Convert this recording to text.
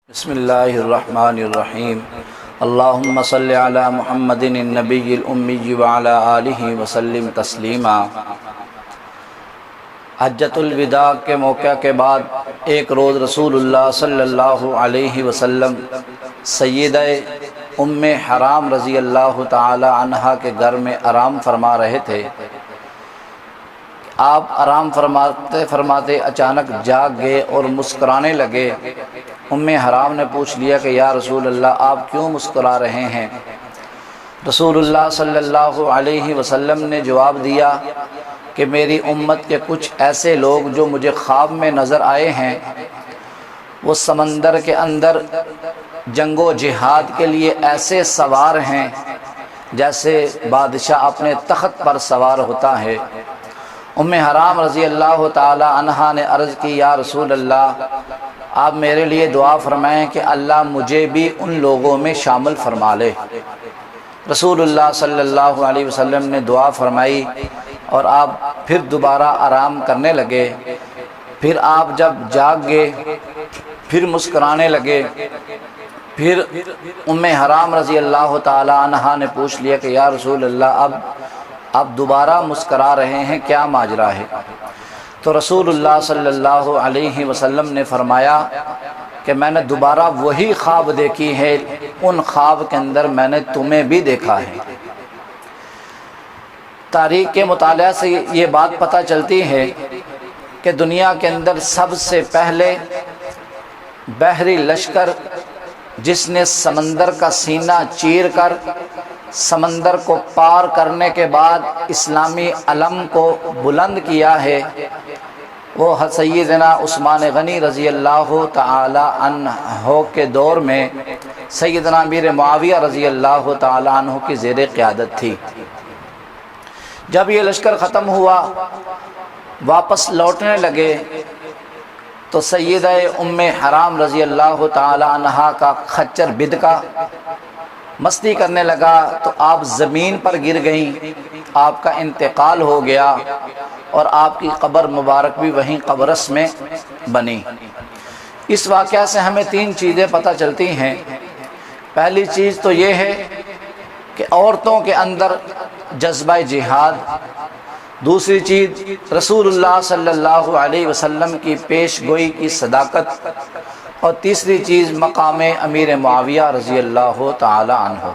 بسم اللہ الرحمن الرحیم اللہم صلی علی محمد النبی الامی وعلی آلہ وسلم تسلیما۔ حجۃ الوداع کے موقع کے بعد ایک روز رسول اللہ صلی اللہ علیہ وسلم سیدہ ام حرام رضی اللہ تعالی عنہا کے گھر میں آرام فرما رہے تھے۔ آپ آرام فرماتے فرماتے اچانک جاگ گئے اور مسکرانے لگے۔ ام حرام نے پوچھ لیا کہ یا رسول اللہ آپ کیوں مسکرا رہے ہیں؟ رسول اللہ صلی اللہ علیہ وسلم نے جواب دیا کہ میری امت کے کچھ ایسے لوگ جو مجھے خواب میں نظر آئے ہیں، وہ سمندر کے اندر جنگ و جہاد کے لیے ایسے سوار ہیں جیسے بادشاہ اپنے تخت پر سوار ہوتا ہے۔ ام حرام رضی اللہ تعالی عنہا نے عرض کی یا رسول اللہ آپ میرے لیے دعا فرمائیں کہ اللہ مجھے بھی ان لوگوں میں شامل فرما لے۔ رسول اللہ صلی اللہ علیہ وسلم نے دعا فرمائی اور آپ پھر دوبارہ آرام کرنے لگے۔ پھر آپ جب جاگ گئے پھر مسکرانے لگے۔ پھر ام حرام رضی اللہ تعالی عنہا نے پوچھ لیا کہ یا رسول اللہ اب دوبارہ مسکرا رہے ہیں، کیا ماجرا ہے؟ تو رسول اللہ صلی اللہ علیہ وسلم نے فرمایا کہ میں نے دوبارہ وہی خواب دیکھی ہے، ان خواب کے اندر میں نے تمہیں بھی دیکھا ہے۔ تاریخ کے مطالعہ سے یہ بات پتہ چلتی ہے کہ دنیا کے اندر سب سے پہلے بحری لشکر جس نے سمندر کا سینہ چیر کر سمندر کو پار کرنے کے بعد اسلامی علم کو بلند کیا ہے، وہ سیدنا عثمان غنی رضی اللہ تعالی عنہ کے دور میں سیدنا امیر معاویہ رضی اللہ تعالی عنہ کی زیر قیادت تھی۔ جب یہ لشکر ختم ہوا، واپس لوٹنے لگے تو سیدہ ام حرام رضی اللہ تعالی عنہا کا خچر بدکا مستی کرنے لگا تو آپ زمین پر گر گئیں، آپ کا انتقال ہو گیا اور آپ کی قبر مبارک بھی وہیں قبرص میں بنی۔ اس واقعہ سے ہمیں تین چیزیں پتہ چلتی ہیں۔ پہلی چیز تو یہ ہے کہ عورتوں کے اندر جذبہ جہاد، دوسری چیز رسول اللہ صلی اللہ علیہ وسلم کی پیش گوئی کی صداقت، اور تیسری چیز مقام امیر معاویہ رضی اللہ تعالی عنہ۔